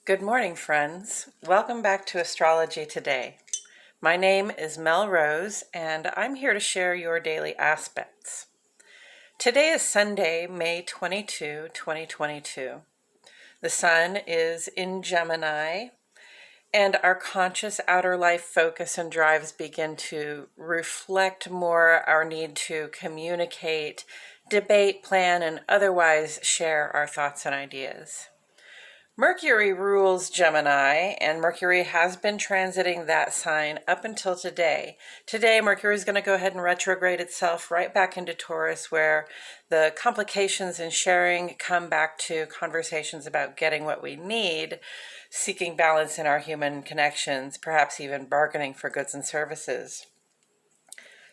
Good morning, friends. Welcome back to Astrology Today. My name is Mel Rose, and I'm here to share your daily aspects. Today is Sunday, May 22, 2022. The sun is in Gemini, and our conscious outer life focus and drives begin to reflect more our need to communicate, debate, plan, and otherwise share our thoughts and ideas. Mercury rules Gemini, and Mercury has been transiting that sign up until today. Today, Mercury is going to go ahead and retrograde itself right back into Taurus, where the complications in sharing come back to conversations about getting what we need, seeking balance in our human connections, perhaps even bargaining for goods and services.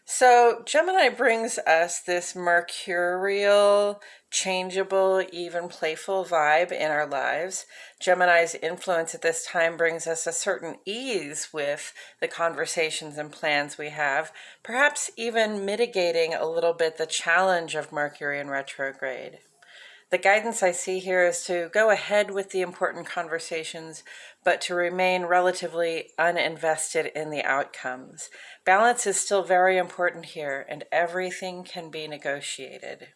So Gemini brings us this mercurial, changeable, even playful vibe in our lives. Gemini's influence at this time brings us a certain ease with the conversations and plans we have, perhaps even mitigating a little bit the challenge of Mercury in retrograde. The guidance I see here is to go ahead with the important conversations, but to remain relatively uninvested in the outcomes. Balance is still very important here, and everything can be negotiated.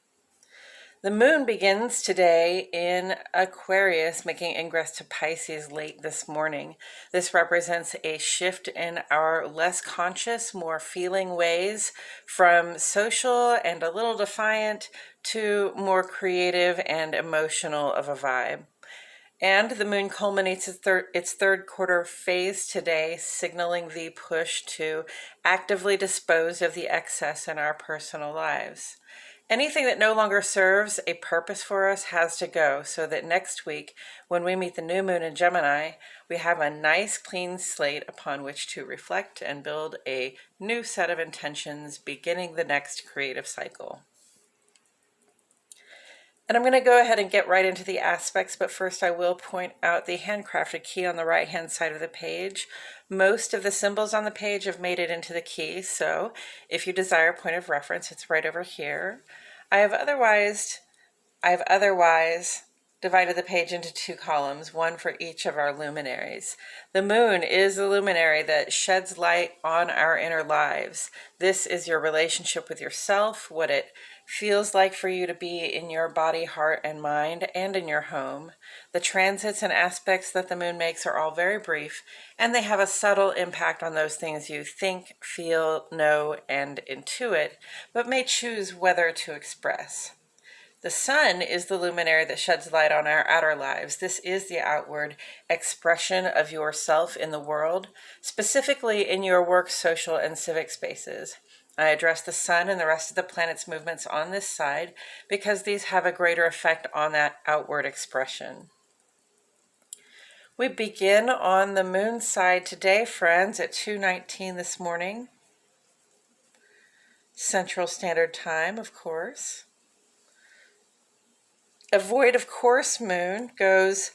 The moon begins today in Aquarius, making ingress to Pisces late this morning. This represents a shift in our less conscious, more feeling ways from social and a little defiant to more creative and emotional of a vibe. And the moon culminates its third quarter phase today, signaling the push to actively dispose of the excess in our personal lives. Anything that no longer serves a purpose for us has to go, so that next week, when we meet the new moon in Gemini, we have a nice clean slate upon which to reflect and build a new set of intentions, beginning the next creative cycle. And I'm going to go ahead and get right into the aspects, but first I will point out the handcrafted key on the right-hand side of the page. Most of the symbols on the page have made it into the key, so if you desire a point of reference, it's right over here. I have otherwise divided the page into two columns, one for each of our luminaries. The moon is the luminary that sheds light on our inner lives. This is your relationship with yourself, what it feels like for you to be in your body, heart, and mind, and in your home. The transits and aspects that the moon makes are all very brief, and they have a subtle impact on those things you think, feel, know, and intuit, but may choose whether to express. The sun is the luminary that sheds light on our outer lives. This is the outward expression of yourself in the world, specifically in your work, social, and civic spaces. I address the sun and the rest of the planet's movements on this side because these have a greater effect on that outward expression. We begin on the moon side today, friends, at 2:19 this morning. Central Standard Time, of course. A void of course moon goes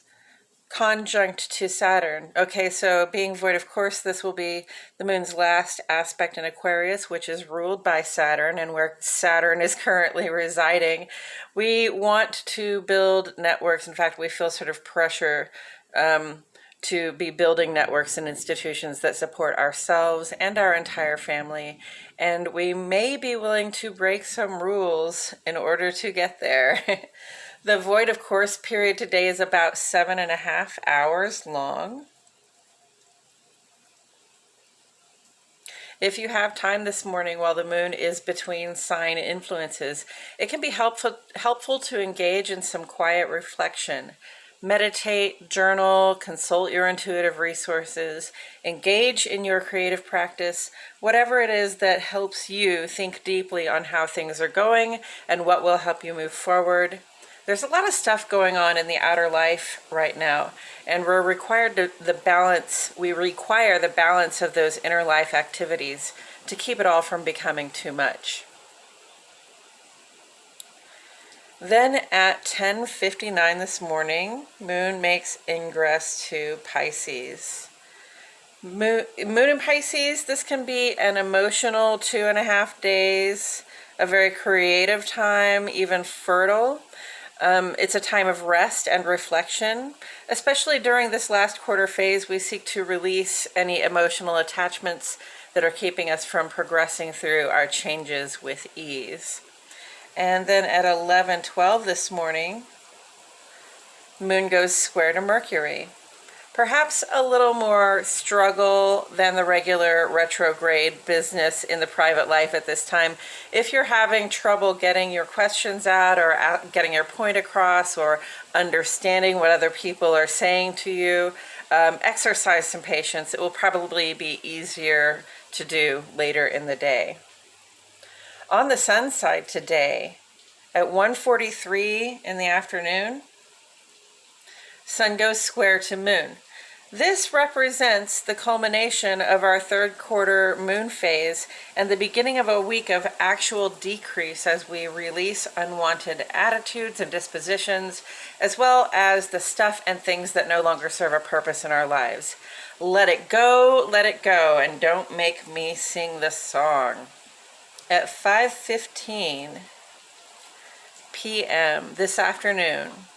conjunct to Saturn. Okay, so being void of course, this will be the moon's last aspect in Aquarius, which is ruled by Saturn and where Saturn is currently residing. We want to build networks. In fact, we feel sort of pressure to be building networks and institutions that support ourselves and our entire family. And we may be willing to break some rules in order to get there. The void of course period today is about 7.5 hours long. If you have time this morning while the moon is between sign influences, it can be helpful to engage in some quiet reflection. Meditate, journal, consult your intuitive resources, engage in your creative practice, whatever it is that helps you think deeply on how things are going and what will help you move forward. There's a lot of stuff going on in the outer life right now, and we require the balance of those inner life activities to keep it all from becoming too much. Then at 10:59 this morning, moon makes ingress to Pisces. Moon in Pisces, this can be an emotional 2.5 days, a very creative time, even fertile. It's a time of rest and reflection. Especially during this last quarter phase, we seek to release any emotional attachments that are keeping us from progressing through our changes with ease. And then at 11:12 this morning, Moon goes square to Mercury. Perhaps a little more struggle than the regular retrograde business in the private life at this time. If you're having trouble getting your questions out or getting your point across or understanding what other people are saying to you, exercise some patience. It will probably be easier to do later in the day. On the sun side today, at 1:43 in the afternoon, Sun goes square to Moon. This represents the culmination of our third quarter moon phase and the beginning of a week of actual decrease as we release unwanted attitudes and dispositions, as well as the stuff and things that no longer serve a purpose in our lives. Let it go, and don't make me sing the song. At 5:15 p.m. this afternoon,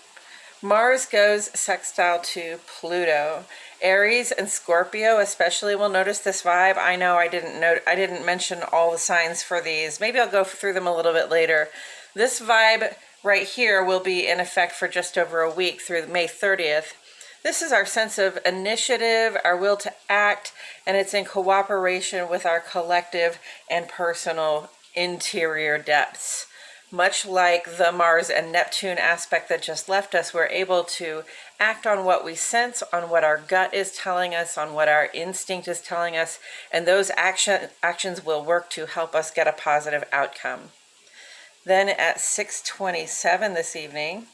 Mars goes sextile to Pluto. Aries and Scorpio especially will notice this vibe. I know I didn't mention all the signs for these. Maybe I'll go through them a little bit later. This vibe right here will be in effect for just over a week through May 30th. This is our sense of initiative, our will to act, and it's in cooperation with our collective and personal interior depths. Much like the Mars and Neptune aspect that just left us, we're able to act on what we sense, on what our gut is telling us, on what our instinct is telling us, and those actions will work to help us get a positive outcome. Then at 6:27 this evening,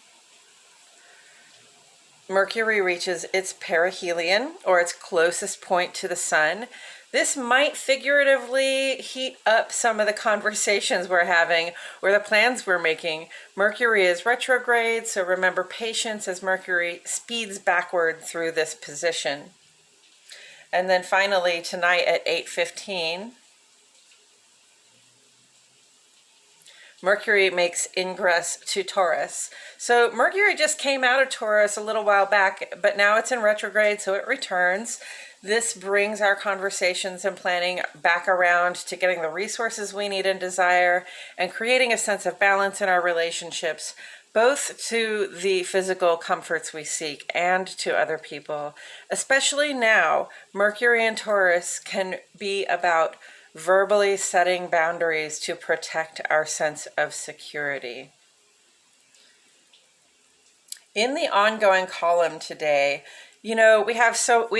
Mercury reaches its perihelion, or its closest point to the sun. This might figuratively heat up some of the conversations we're having or the plans we're making. Mercury is retrograde, so remember patience as Mercury speeds backward through this position. And then finally, tonight at 8:15, Mercury makes ingress to Taurus. So Mercury just came out of Taurus a little while back, but now it's in retrograde, so it returns. This brings our conversations and planning back around to getting the resources we need and desire and creating a sense of balance in our relationships, both to the physical comforts we seek and to other people. Especially now, Mercury and Taurus can be about verbally setting boundaries to protect our sense of security. In the ongoing column today, we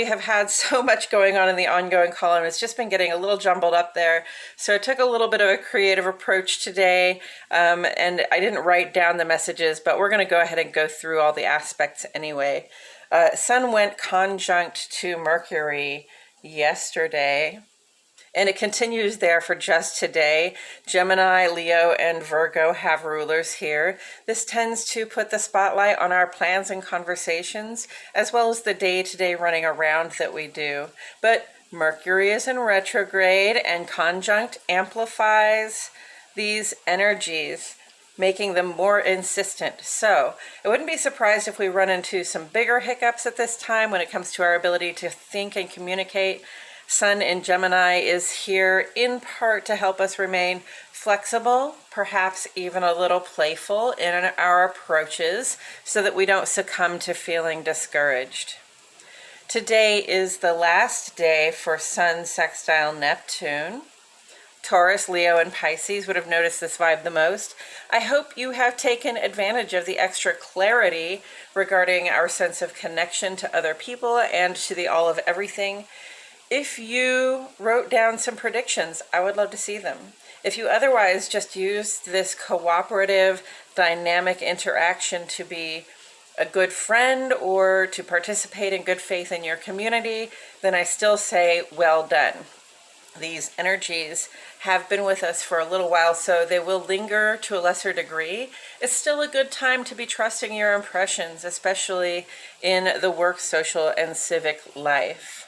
have had so much going on in the ongoing column. It's just been getting a little jumbled up there. So I took a little bit of a creative approach today, and I didn't write down the messages, but we're going to go ahead and go through all the aspects anyway. Sun went conjunct to Mercury yesterday, and it continues there for just today. Gemini, Leo, and Virgo have rulers here. This tends to put the spotlight on our plans and conversations, as well as the day-to-day running around that we do. But Mercury is in retrograde, and conjunct amplifies these energies, making them more insistent. So I wouldn't be surprised if we run into some bigger hiccups at this time when it comes to our ability to think and communicate. Sun in Gemini is here in part to help us remain flexible, perhaps even a little playful in our approaches so that we don't succumb to feeling discouraged. Today is the last day for Sun sextile Neptune. Taurus, Leo, and Pisces would have noticed this vibe the most. I hope you have taken advantage of the extra clarity regarding our sense of connection to other people and to the all of everything. If you wrote down some predictions, I would love to see them. If you otherwise just used this cooperative, dynamic interaction to be a good friend or to participate in good faith in your community, then I still say well done. These energies have been with us for a little while, so they will linger to a lesser degree. It's still a good time to be trusting your impressions, especially in the work, social, and civic life.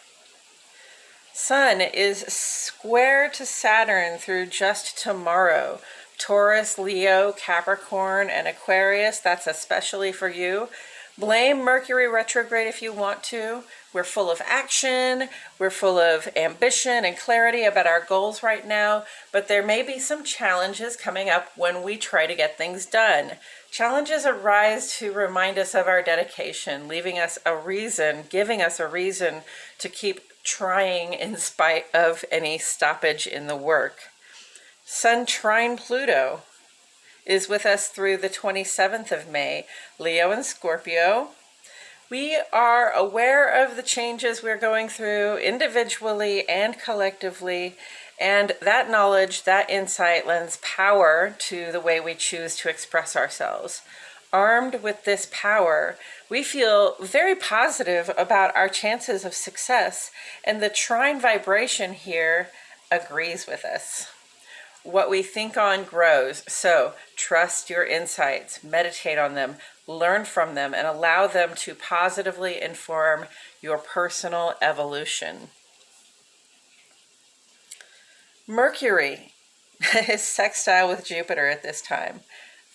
Sun is square to Saturn through just tomorrow Taurus, Leo, Capricorn, and Aquarius, that's especially for you. Blame Mercury retrograde if you want to. We're full of action, we're full of ambition and clarity about our goals right now, but there may be some challenges coming up when we try to get things done. Challenges arise to remind us of our dedication, giving us a reason to keep trying in spite of any stoppage in the work. Sun trine Pluto is with us through the 27th of May, Leo and Scorpio. We are aware of the changes we're going through individually and collectively, and that knowledge, that insight lends power to the way we choose to express ourselves. Armed with this power, we feel very positive about our chances of success, and the trine vibration here agrees with us. What we think on grows, so trust your insights, meditate on them, learn from them, and allow them to positively inform your personal evolution. Mercury is sextile with Jupiter at this time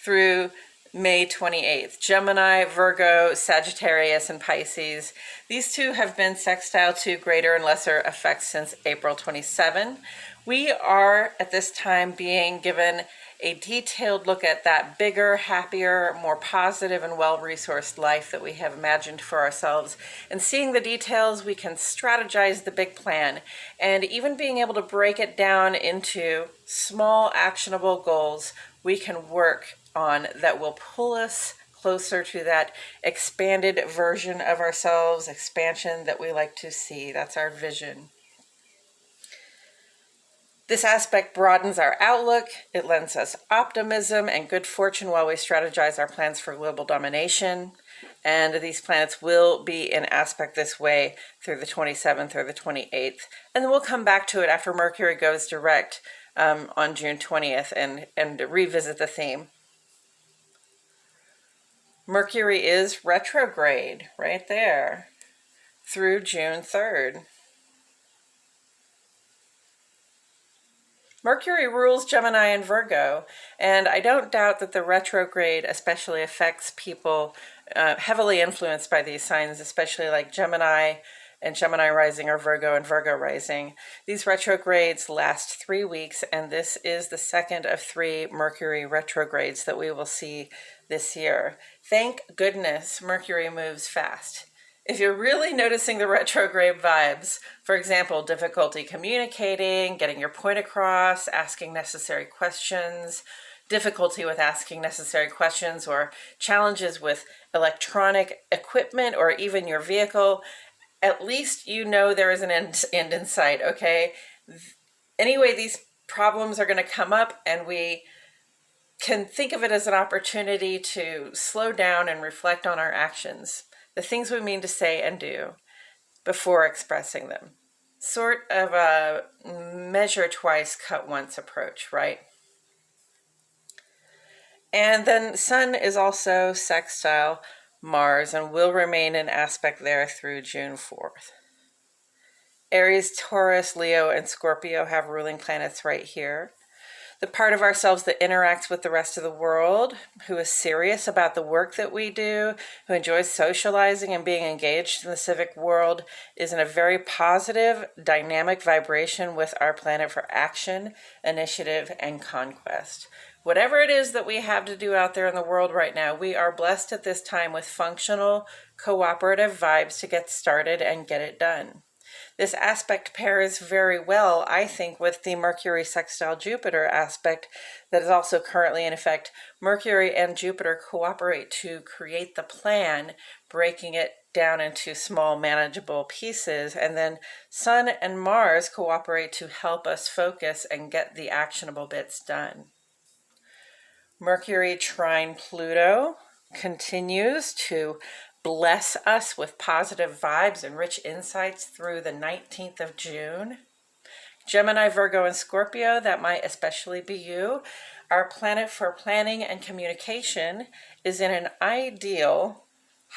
through May 28th. Gemini, Virgo, Sagittarius, and Pisces. These two have been sextile to greater and lesser effects since April 27. We are at this time being given a detailed look at that bigger, happier, more positive and well-resourced life that we have imagined for ourselves. And seeing the details, we can strategize the big plan, and even being able to break it down into small, actionable goals we can work on that will pull us closer to that expanded version of ourselves, expansion that we like to see. That's our vision. This aspect broadens our outlook. It lends us optimism and good fortune while we strategize our plans for global domination. And these planets will be in aspect this way through the 27th or the 28th. And then we'll come back to it after Mercury goes direct on June 20th and revisit the theme. Mercury is retrograde right there through June 3rd. Mercury rules Gemini and Virgo, and I don't doubt that the retrograde especially affects people heavily influenced by these signs, especially like Gemini and Gemini rising, or Virgo and Virgo rising. These retrogrades last 3 weeks, and this is the second of 3 Mercury retrogrades that we will see this year. Thank goodness Mercury moves fast. If you're really noticing the retrograde vibes, for example, difficulty communicating, getting your point across, asking necessary questions, difficulty with asking necessary questions, or challenges with electronic equipment or even your vehicle, at least you know there is an end in sight, okay? Anyway, these problems are going to come up, and we can think of it as an opportunity to slow down and reflect on our actions, the things we mean to say and do before expressing them. Sort of a measure twice, cut once approach, right? And then Sun is also sextile Mars and will remain in aspect there through June 4th. Aries, Taurus, Leo, and Scorpio have ruling planets right here. The part of ourselves that interacts with the rest of the world, who is serious about the work that we do, who enjoys socializing and being engaged in the civic world, is in a very positive, dynamic vibration with our planet for action, initiative, and conquest. Whatever it is that we have to do out there in the world right now, we are blessed at this time with functional, cooperative vibes to get started and get it done. This aspect pairs very well, I think, with the Mercury sextile Jupiter aspect that is also currently in effect. Mercury and Jupiter cooperate to create the plan, breaking it down into small, manageable pieces, and then Sun and Mars cooperate to help us focus and get the actionable bits done. Mercury trine Pluto continues to bless us with positive vibes and rich insights through the 19th of June. Gemini, Virgo, and Scorpio, that might especially be you. Our planet for planning and communication is in an ideal,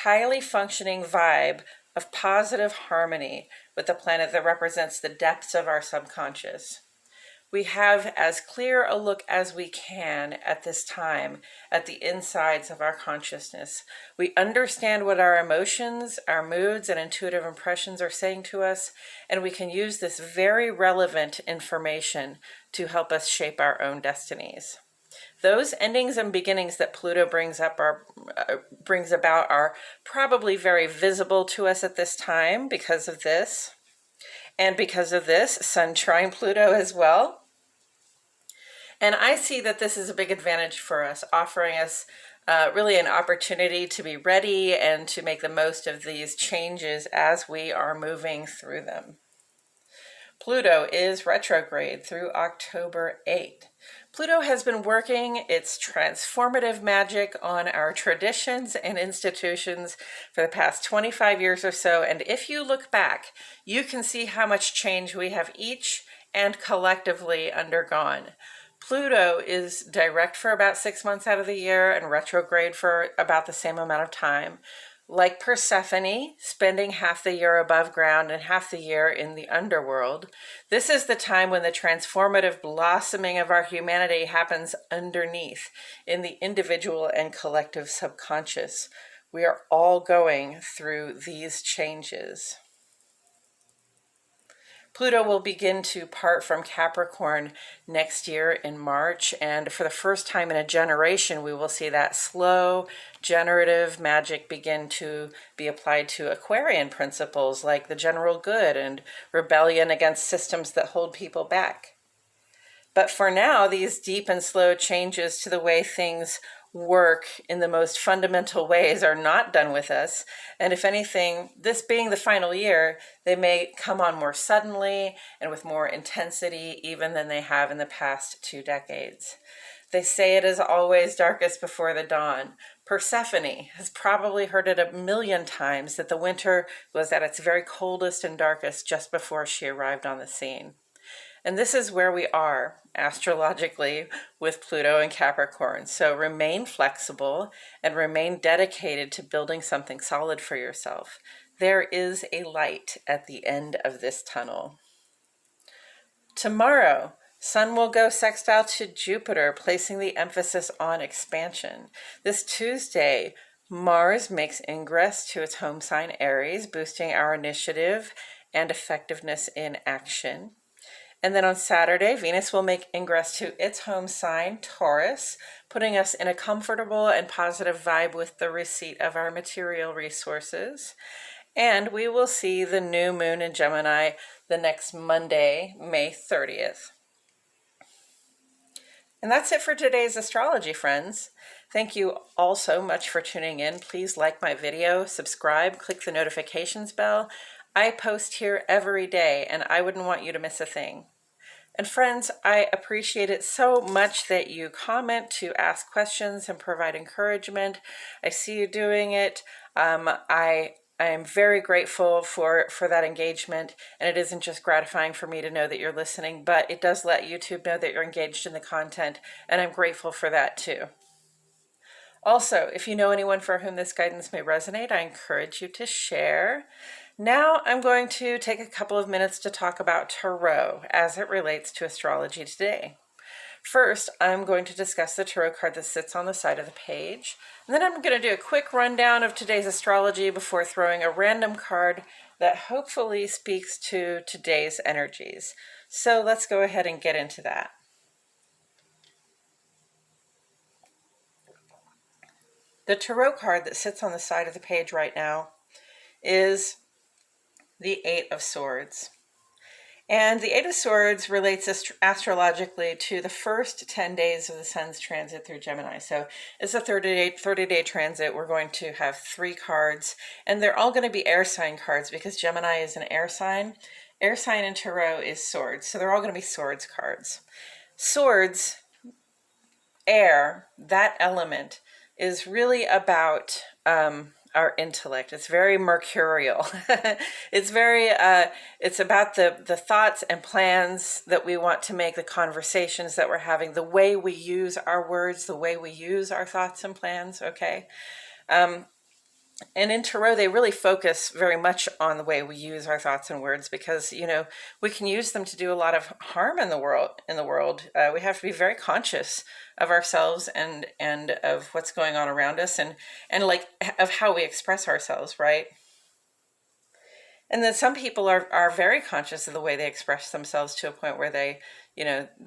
highly functioning vibe of positive harmony with the planet that represents the depths of our subconscious. we have as clear a look as we can at this time at the insides of our consciousness. We understand what our emotions, our moods, and intuitive impressions are saying to us, and we can use this very relevant information to help us shape our own destinies. Those endings and beginnings that Pluto brings about are probably very visible to us at this time because of this. And because of this, Sun trine Pluto as well. And I see that this is a big advantage for us, offering us really an opportunity to be ready and to make the most of these changes as we are moving through them. Pluto is retrograde through October 8th. Pluto has been working its transformative magic on our traditions and institutions for the past 25 years or so, and if you look back, you can see how much change we have each and collectively undergone. Pluto is direct for about 6 months out of the year and retrograde for about the same amount of time. Like Persephone, spending half the year above ground and half the year in the underworld, this is the time when the transformative blossoming of our humanity happens underneath, in the individual and collective subconscious. We are all going through these changes. Pluto will begin to part from Capricorn next year in March, and for the first time in a generation, we will see that slow, generative magic begin to be applied to Aquarian principles like the general good and rebellion against systems that hold people back. But for now, these deep and slow changes to the way things work in the most fundamental ways are not done with us. And if anything, this being the final year, they may come on more suddenly and with more intensity even than they have in the past 2 decades. They say it is always darkest before the dawn. Persephone has probably heard it 1,000,000 times that the winter was at its very coldest and darkest just before she arrived on the scene. And this is where we are astrologically with Pluto and Capricorn. So remain flexible and remain dedicated to building something solid for yourself. There is a light at the end of this tunnel. Tomorrow, Sun will go sextile to Jupiter, placing the emphasis on expansion. This Tuesday, Mars makes ingress to its home sign Aries, boosting our initiative and effectiveness in action. And then on Saturday, Venus will make ingress to its home sign, Taurus, putting us in a comfortable and positive vibe with the receipt of our material resources. And we will see the new moon in Gemini the next Monday, May 30th. And that's it for today's astrology, friends. Thank you all so much for tuning in. Please like my video, subscribe, click the notifications bell. I post here every day, and I wouldn't want you to miss a thing. And friends, I appreciate it so much that you comment to ask questions and provide encouragement. I see you doing it. I am very grateful for that engagement, and it isn't just gratifying for me to know that you're listening, but it does let YouTube know that you're engaged in the content, and I'm grateful for that too. Also, if you know anyone for whom this guidance may resonate, I encourage you to share. Now I'm going to take a couple of minutes to talk about Tarot as it relates to astrology today. First, I'm going to discuss the Tarot card that sits on the side of the page. And then I'm going to do a quick rundown of today's astrology before throwing a random card that hopefully speaks to today's energies. So let's go ahead and get into that. The Tarot card that sits on the side of the page right now is the Eight of Swords. And the Eight of Swords relates astrologically to the first 10 days of the Sun's transit through Gemini. So it's a 30-day transit. We're going to have 3 cards, and they're all going to be air sign cards because Gemini is an air sign. Air sign in Tarot is swords, so they're all going to be swords cards. Swords, air, that element, is really about our intellect. It's very mercurial. It's about the thoughts and plans that we want to make, the conversations that we're having, the way we use our words, the way we use our thoughts and plans, okay? And in Tarot, they really focus very much on the way we use our thoughts and words, because we can use them to do a lot of harm in the world. We have to be very conscious of ourselves and of what's going on around us, and like of how we express ourselves, right? And then some people are very conscious of the way they express themselves, to a point where they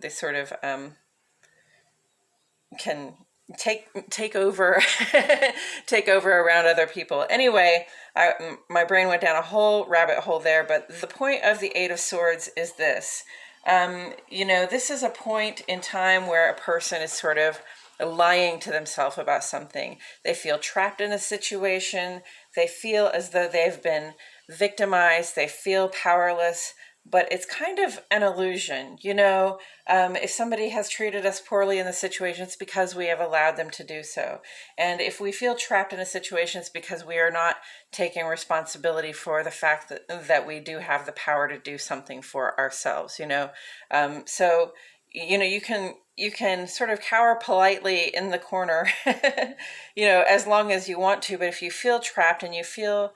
sort of can take over take over around other people. Anyway, my brain went down a whole rabbit hole there, but the point of the Eight of Swords is this. This is a point in time where a person is sort of lying to themselves about something. They feel trapped in a situation. They feel as though they've been victimized. They feel powerless, but it's kind of an illusion. If somebody has treated us poorly in the situation, it's because we have allowed them to do so. And if we feel trapped in a situation, it's because we are not taking responsibility for the fact that we do have the power to do something for ourselves. So you can sort of cower politely in the corner, as long as you want to. But if you feel trapped and you feel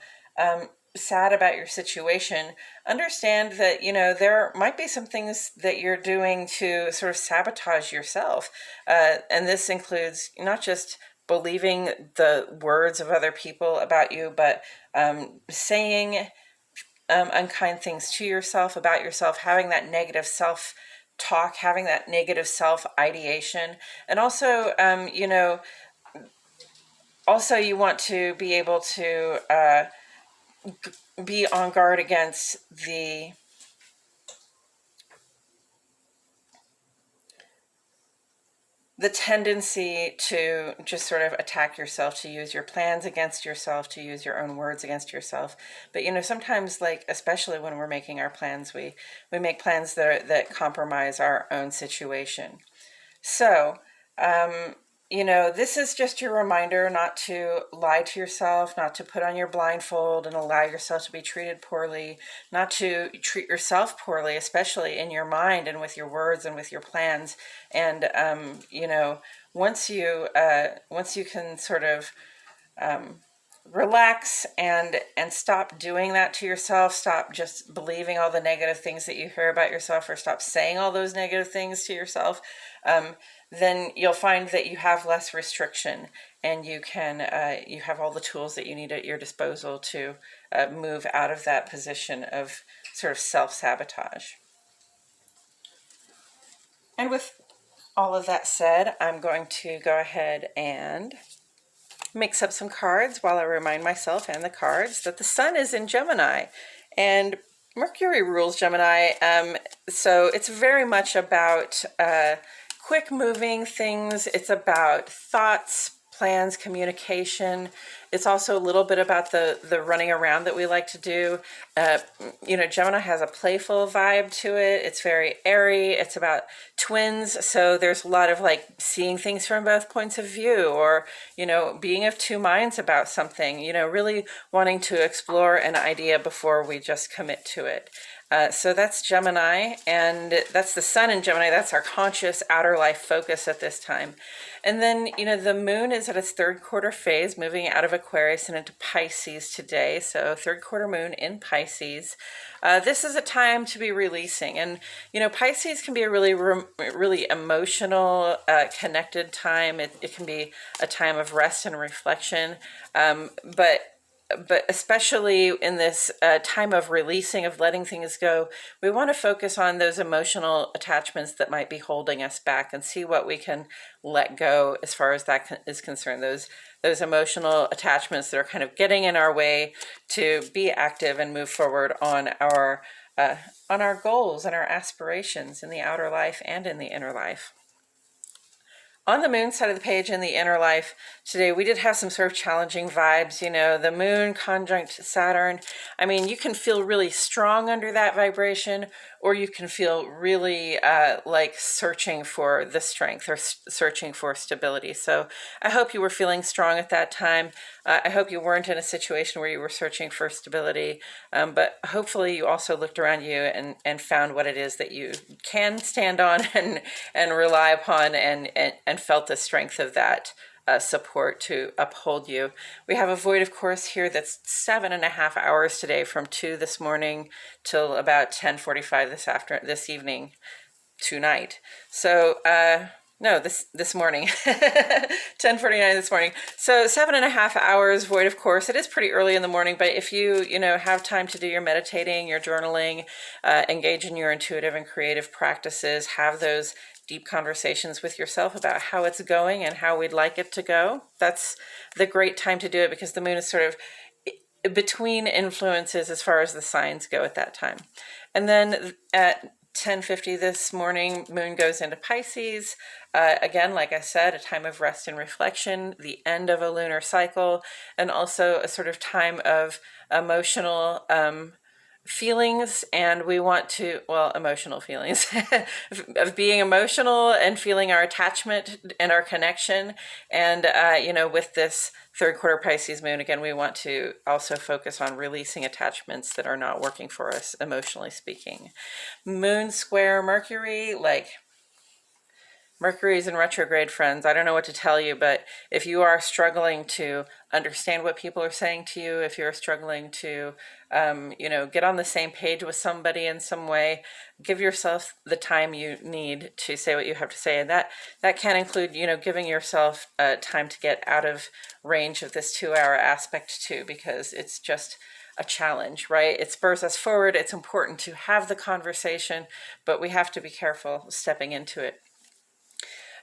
sad about your situation, understand that there might be some things that you're doing to sort of sabotage yourself, and this includes not just believing the words of other people about you, but saying unkind things to yourself, about yourself, having that negative self talk, having that negative self ideation. And also you want to be able to be on guard against the tendency to just sort of attack yourself, to use your plans against yourself, to use your own words against yourself. But sometimes, like, especially when we're making our plans, we make plans that compromise our own situation. So this is just your reminder not to lie to yourself, not to put on your blindfold and allow yourself to be treated poorly, not to treat yourself poorly, especially in your mind and with your words and with your plans. And, once you can sort of relax and stop doing that to yourself, stop just believing all the negative things that you hear about yourself, or stop saying all those negative things to yourself, then you'll find that you have less restriction, and you have all the tools that you need at your disposal to move out of that position of sort of self-sabotage. And with all of that said, I'm going to go ahead and mix up some cards while I remind myself and the cards that the sun is in Gemini, and Mercury rules Gemini. So it's very much about quick moving things. It's about thoughts, plans, communication. It's also a little bit about the running around that we like to do. Gemini has a playful vibe to it. It's very airy. It's about twins. So there's a lot of like seeing things from both points of view, or, being of two minds about something, really wanting to explore an idea before we just commit to it. So that's Gemini, and that's the sun in Gemini. That's our conscious outer life focus at this time. And then, the moon is at its third quarter phase, moving out of Aquarius and into Pisces today. So third quarter moon in Pisces. This is a time to be releasing. And, Pisces can be a really emotional, connected time. It can be a time of rest and reflection. But especially in this time of releasing, of letting things go, we want to focus on those emotional attachments that might be holding us back, and see what we can let go as far as that is concerned. Those emotional attachments that are kind of getting in our way to be active and move forward on our goals and our aspirations in the outer life and in the inner life. On the moon side of the page, in the inner life today, we did have some sort of challenging vibes. The moon conjunct Saturn. I mean, you can feel really strong under that vibration, or you can feel really like searching for the strength, or searching for stability. So I hope you were feeling strong at that time. I hope you weren't in a situation where you were searching for stability, but hopefully you also looked around you and found what it is that you can stand on and rely upon, and felt the strength of that support to uphold you. We have a void, of course, here that's 7.5 hours today, from 2 this morning till about 10:45 this evening, tonight. So no, this morning, 10:49 this morning. So 7.5 hours void, of course. It is pretty early in the morning, but if you have time to do your meditating, your journaling, engage in your intuitive and creative practices, have those deep conversations with yourself about how it's going and how we'd like it to go, that's the great time to do it, because the moon is sort of between influences as far as the signs go at that time. And then at 10:50 this morning, moon goes into Pisces. Again, like I said, a time of rest and reflection, the end of a lunar cycle, and also a sort of time of emotional feelings. And we want to, well, emotional feelings of being emotional and feeling our attachment and our connection. And with this third quarter Pisces moon, again, we want to also focus on releasing attachments that are not working for us, emotionally speaking. Moon square Mercury, like, Mercury's in retrograde, friends. I don't know what to tell you, but if you are struggling to understand what people are saying to you, if you're struggling to, get on the same page with somebody in some way, give yourself the time you need to say what you have to say. And that can include, giving yourself time to get out of range of this 2-hour aspect too, because it's just a challenge, right? It spurs us forward. It's important to have the conversation, but we have to be careful stepping into it.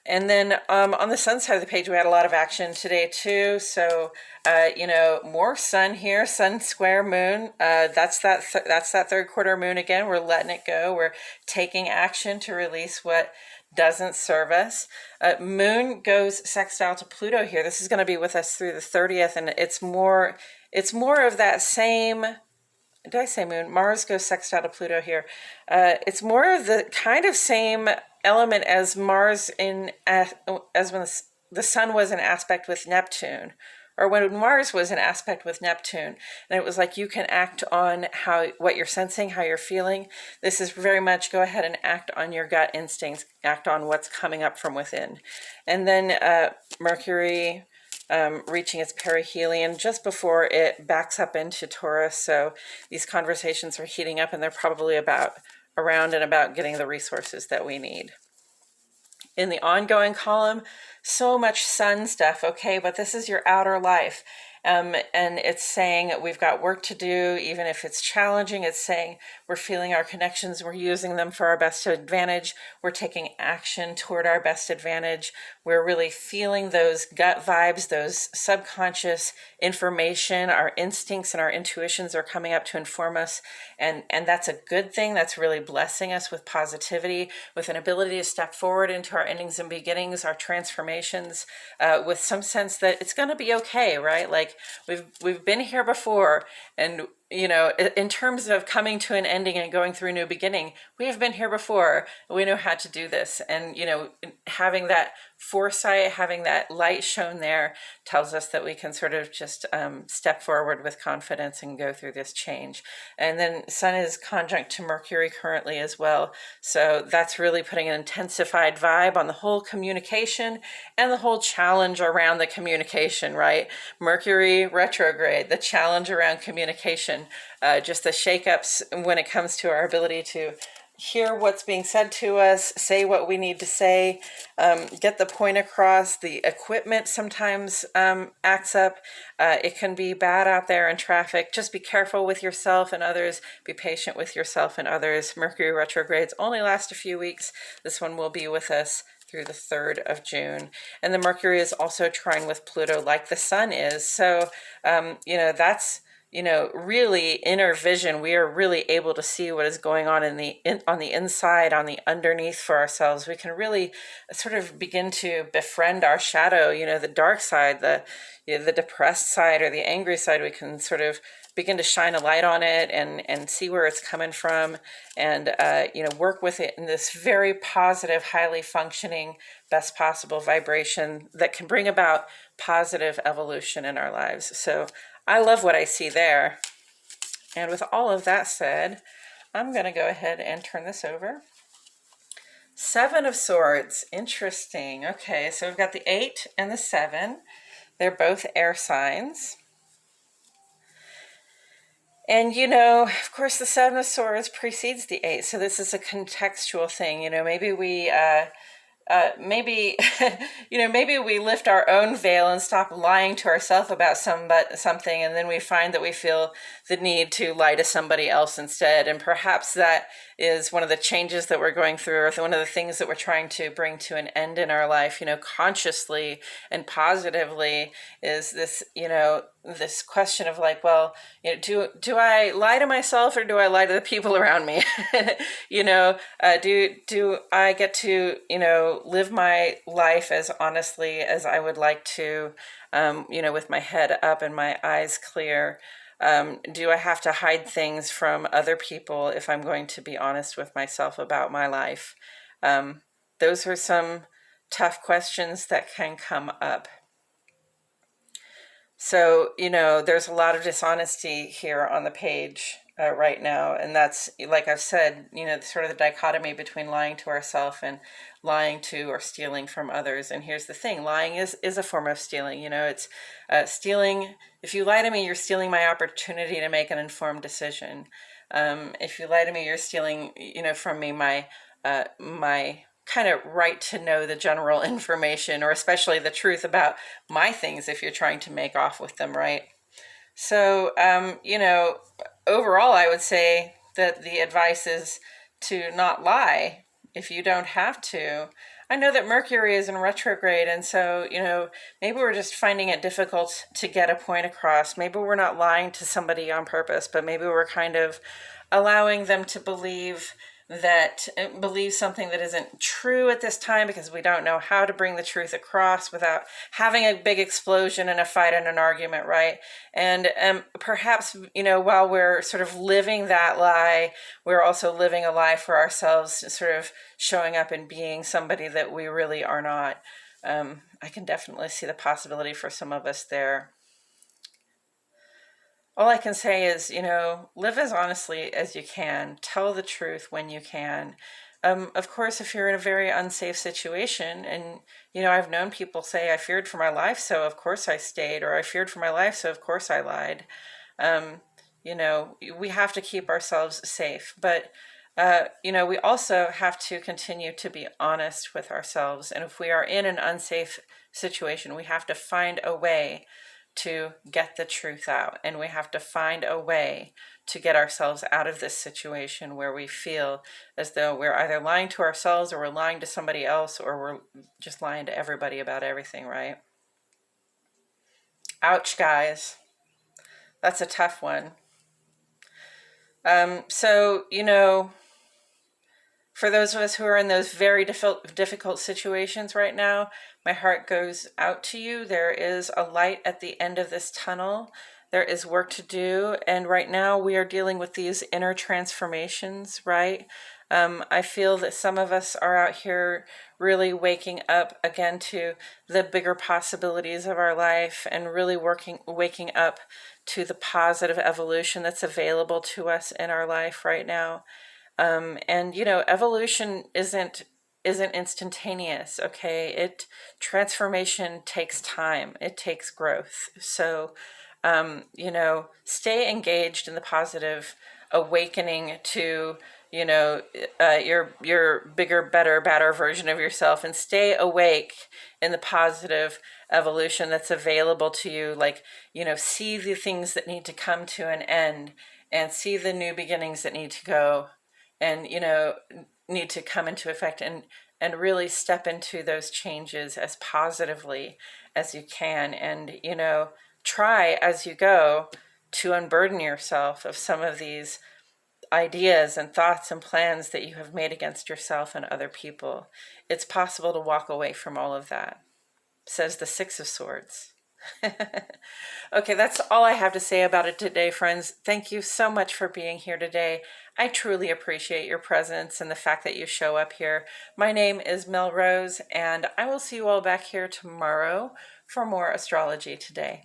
And then on the sun side of the page, we had a lot of action today too. So, more sun here, sun square moon. That's that third quarter moon again. We're letting it go. We're taking action to release what doesn't serve us. Moon goes sextile to Pluto here. This is going to be with us through the 30th, and it's more of that same. Did I say moon? Mars goes sextile to Pluto here. It's more of the kind of same element as Mars as when the sun was in aspect with Neptune, or when Mars was in aspect with Neptune. And it was like, you can act on what you're sensing, how you're feeling. This is very much go ahead and act on your gut instincts, act on what's coming up from within. And then Mercury reaching its perihelion just before it backs up into Taurus. So these conversations are heating up, and they're probably around and about getting the resources that we need. In the ongoing column, so much sun stuff, okay, but this is your outer life. And it's saying we've got work to do, even if it's challenging. It's saying we're feeling our connections, we're using them for our best advantage, we're taking action toward our best advantage, we're really feeling those gut vibes, those subconscious information, our instincts and our intuitions are coming up to inform us, and that's a good thing. That's really blessing us with positivity, with an ability to step forward into our endings and beginnings, our transformations, with some sense that it's going to be okay, right? Like, we've been here before, and in terms of coming to an ending and going through a new beginning, we have been here before. We know how to do this. And, having that foresight, having that light shown there tells us that we can sort of just step forward with confidence and go through this change. And then Sun is conjunct to Mercury currently as well. So that's really putting an intensified vibe on the whole communication and the whole challenge around the communication, right? Mercury retrograde, the challenge around communication, just the shakeups when it comes to our ability to hear what's being said to us, say what we need to say, get the point across. The equipment sometimes acts up. It can be bad out there in traffic. Just be careful with yourself and others. Be patient with yourself and others. Mercury retrogrades only last a few weeks. This one will be with us through the 3rd of June. And the Mercury is also trine with Pluto like the sun is. So, that's really inner vision. We are really able to see what is going on on the inside, on the underneath for ourselves. We can really sort of begin to befriend our shadow, the dark side, the depressed side or the angry side. We can sort of begin to shine a light on it and see where it's coming from, and work with it in this very positive, highly functioning, best possible vibration that can bring about positive evolution in our lives. So I love what I see there. And with all of that said, I'm going to go ahead and turn this over Seven of Swords. Interesting. Okay, so we've got the 8 and the 7. They're both air signs. And, of course, the Seven of Swords precedes the 8. So this is a contextual thing. Maybe we maybe maybe we lift our own veil and stop lying to ourselves about something, and then we find that we feel the need to lie to somebody else instead. And perhaps that is one of the changes that we're going through, or one of the things that we're trying to bring to an end in our life, consciously and positively, is this, this question of like, well, do I lie to myself, or do I lie to the people around me? Do I get to, live my life as honestly as I would like to, with my head up and my eyes clear? Do I have to hide things from other people if I'm going to be honest with myself about my life? Those are some tough questions that can come up. So, there's a lot of dishonesty here on the page right now. And that's, like I've said, sort of the dichotomy between lying to ourselves and lying to or stealing from others. And here's the thing, lying is a form of stealing. It's stealing. If you lie to me, you're stealing my opportunity to make an informed decision. If you lie to me, you're stealing, from me my kind of right to know the general information, or especially the truth about my things, if you're trying to make off with them, right? So, overall, I would say that the advice is to not lie if you don't have to. I know that Mercury is in retrograde, and so, maybe we're just finding it difficult to get a point across. Maybe we're not lying to somebody on purpose, but maybe we're kind of allowing them to believe something that isn't true at this time, because we don't know how to bring the truth across without having a big explosion and a fight and an argument, right? And perhaps, while we're sort of living that lie, we're also living a lie for ourselves, sort of showing up and being somebody that we really are not. I can definitely see the possibility for some of us there. All I can say is, live as honestly as you can. Tell the truth when you can. Of course, if you're in a very unsafe situation, and, I've known people say, I feared for my life, so of course I stayed, or I feared for my life, so of course I lied. We have to keep ourselves safe, but, we also have to continue to be honest with ourselves. And if we are in an unsafe situation, we have to find a way to get the truth out, and we have to find a way to get ourselves out of this situation where we feel as though we're either lying to ourselves, or we're lying to somebody else, or we're just lying to everybody about everything, right? Ouch, guys. That's a tough one. So, for those of us who are in those very difficult situations right now, my heart goes out to you. There is a light at the end of this tunnel. There is work to do. And right now we are dealing with these inner transformations, right? I feel that some of us are out here really waking up again to the bigger possibilities of our life, and really waking up to the positive evolution that's available to us in our life right now. And evolution isn't instantaneous, okay? Transformation takes time. It takes growth. So, stay engaged in the positive awakening to, your bigger, better, badder version of yourself, and stay awake in the positive evolution that's available to you. Like, see the things that need to come to an end, and see the new beginnings that need to go, and need to come into effect, and really step into those changes as positively as you can, and try as you go to unburden yourself of some of these ideas and thoughts and plans that you have made against yourself and other people. It's possible to walk away from all of that, says the Six of Swords. Okay, that's all I have to say about it today, friends. Thank you so much for being here today. I truly appreciate your presence and the fact that you show up here. My name is Mel Rose, and I will see you all back here tomorrow for more Astrology Today.